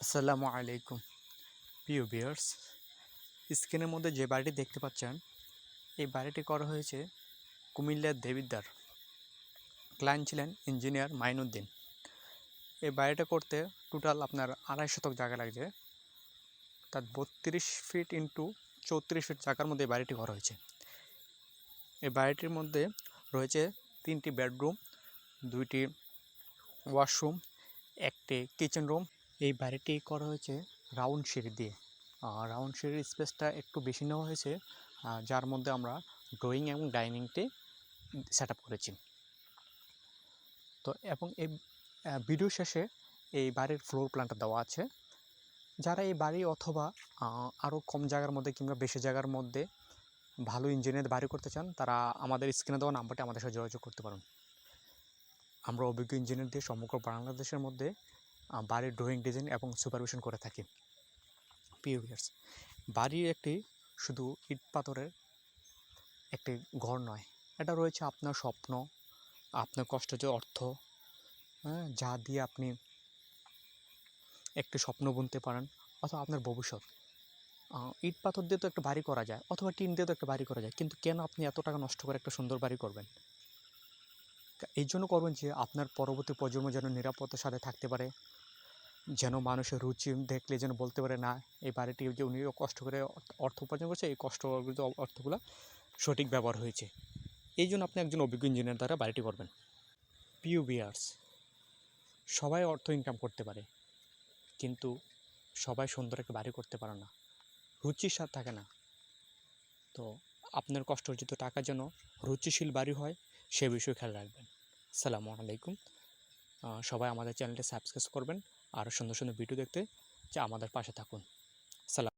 আসসালামু আলাইকুম প্রিয় ভিউয়ার্স। স্ক্রিনের মধ্যে যে বাড়িটি দেখতে পাচ্ছেন, এই বাড়িটি করা হয়েছে কুমিল্লার দেবিদ্বার। ক্লায়েন্ট ছিলেন ইঞ্জিনিয়ার মাইনুদ্দিন। এই বাড়িটা করতে টোটাল আপনার 2.5 শতক জায়গা লাগছে। তার 32 ফিট ইন্টু 34 ফিট জায়গার মধ্যে এই বাড়িটি করা হয়েছে। এই বাড়িটির মধ্যে রয়েছে 3টি বেডরুম, 2টি ওয়াশরুম, একটি কিচেন রুম। এই বাড়িটি করা হয়েছে রাউন্ড সিঁড়ি দিয়ে। রাউন্ড সিঁড়ির স্পেসটা একটু বেশি নেওয়া হয়েছে, যার মধ্যে আমরা ড্রয়িং এবং ডাইনিংটি সেট আপ করেছি। তো এবং এই ভিডিও শেষে এই বাড়ির ফ্লোর প্ল্যানটা দেওয়া আছে। যারা এই বাড়ি অথবা আরও কম জায়গার মধ্যে কিংবা বেশি জায়গার মধ্যে ভালো ইঞ্জিনিয়ার বাড়ি করতে চান, তারা আমাদের স্ক্রিনে দেওয়া নাম্বারটি আমাদের সাথে যোগাযোগ করতে পারেন। আমরা অভিজ্ঞ ইঞ্জিনিয়ার দিয়ে সমগ্র বাংলাদেশের মধ্যে বাড়ির ড্রয়িং ডিজাইন এবং সুপারভিশন করে থাকি। প্রিয় ভিউয়ার্স, বাড়ির একটি শুধু ইট পাথরের একটি ঘর নয়, এটা রয়েছে আপনার স্বপ্ন, আপনার কষ্টের যে অর্থ, যা দিয়ে আপনি একটি স্বপ্ন বুনতে পারেন, অথবা আপনার ভবিষ্যৎ। ইট পাথর দিয়ে তো একটা বাড়ি করা যায়, অথবা টিন দিয়ে তো একটা বাড়ি করা যায়, কিন্তু কেন আপনি এত টাকা নষ্ট করে একটা সুন্দর বাড়ি করবেন? এই জন্য করবেন যে আপনার পরবর্তী প্রজন্ম যেন নিরাপত্তার সাথে থাকতে পারে, যেন মানুষের রুচি দেখলে যেন বলতে পারে, না, এই বাড়িটি যে উনি কষ্ট করে অর্থ উপার্জন করছে, এই কষ্ট অর্থগুলো সঠিক ব্যবহার হয়েছে। এই জন্য আপনি একজন অভিজ্ঞ ইঞ্জিনিয়ার দ্বারা বাড়িটি করবেন। প্রিয় ভিউয়ার্স, সবাই অর্থ ইনকাম করতে পারে, কিন্তু সবাই সুন্দর একটা বাড়ি করতে পারে না, রুচির স্বাদ থাকে না। তো আপনার কষ্ট অর্জিত টাকা যেন রুচিশীল বাড়ি হয়, সে বিষয়ে খেয়াল রাখবেন। আসসালামু আলাইকুম। সবাই আমাদের চ্যানেলটি সাবস্ক্রাইব করবেন, আর সুন্দর সুন্দর ভিডিও দেখতে আমাদের পাশে থাকুন। সালাম।